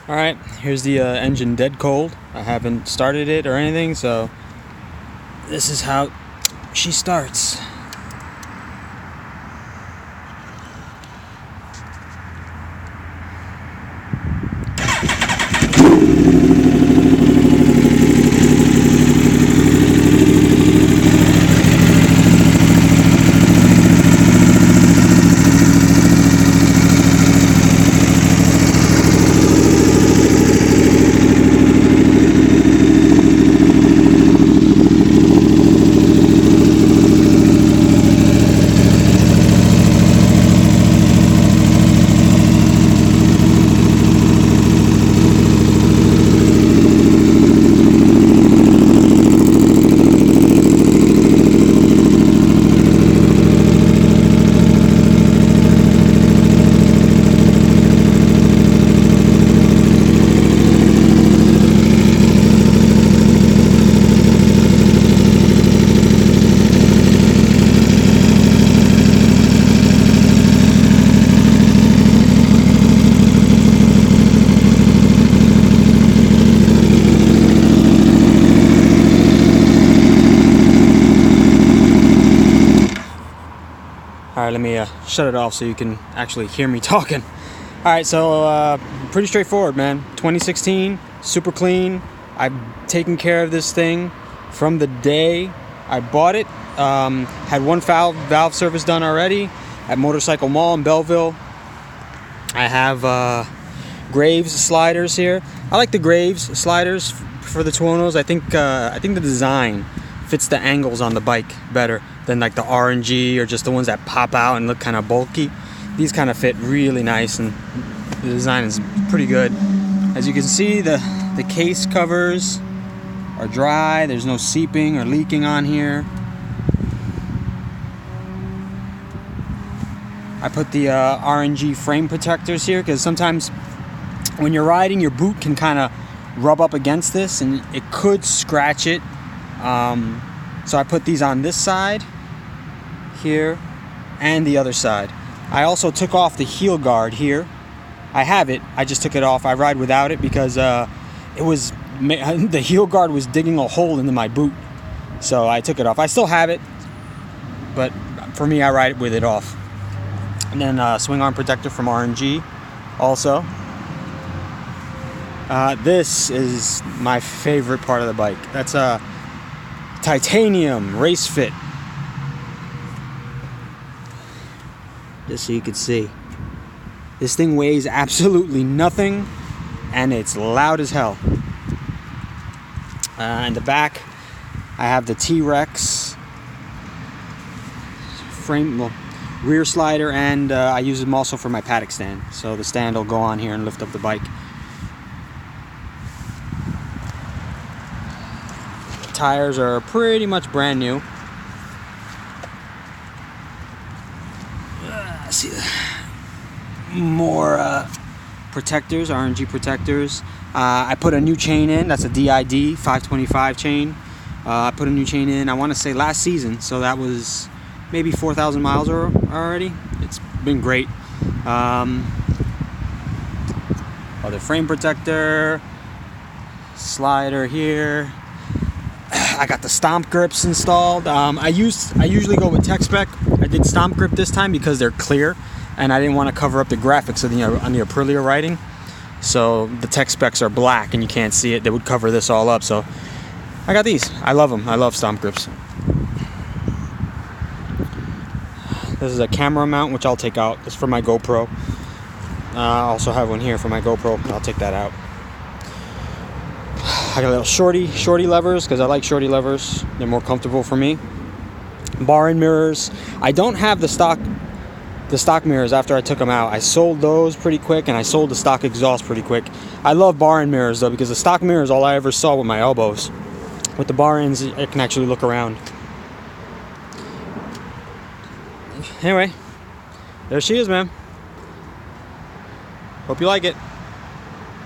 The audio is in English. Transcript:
Alright, here's the engine dead cold. I haven't started it or anything, so this is how she starts. Alright, let me shut it off so you can actually hear me talking. Alright, so pretty straightforward, man. 2016, super clean. I've taken care of this thing from the day I bought it. Had one valve service done already at Motorcycle Mall in Belleville. I have Graves sliders here. I like the Graves sliders for the Tuonos. I think the design fits the angles on the bike better than like the RNG or just the ones that pop out and look kind of bulky. These kind of fit really nice and the design is pretty good. As you can see, the case covers are dry. There's no seeping or leaking on here. I put the RNG frame protectors here because sometimes when you're riding, your boot can kind of rub up against this and it could scratch it. So I put these on this side here and the other side. I also took off the heel guard here. I have it, I just took it off. I ride without it because the heel guard was digging a hole into my boot, so I took it off. I still have it, but for me, I ride it with it off. And then swing arm protector from RNG also. This is my favorite part of the bike. That's a titanium race fit. Just so you can see. This thing weighs absolutely nothing and it's loud as hell. In the back, I have the T-Rex frame, rear slider, and I use them also for my paddock stand. So the stand will go on here and lift up the bike. Tires are pretty much brand new. See more protectors, RNG protectors. I put a new chain in. That's a DID 525 chain. I put a new chain in, I want to say last season, so that was maybe 4,000 miles already. It's been great. Other frame protector, slider here. I got the stomp grips installed. I usually go with tech spec. I did stomp grip this time because they're clear and I didn't want to cover up the graphics on the Aprilia writing. So the tech specs are black and you can't see it. They would cover this all up. So I got these. I love them. I love stomp grips. This is a camera mount, which I'll take out. It's for my GoPro. I also have one here for my GoPro. I'll take that out. I got little shorty levers because I like shorty levers. They're more comfortable for me. Bar and mirrors. I don't have the stock mirrors after I took them out. I sold those pretty quick and I sold the stock exhaust pretty quick. I love bar and mirrors though because the stock mirror is all I ever saw with my elbows. With the bar ends, I can actually look around. Anyway, there she is, man. Hope you like it.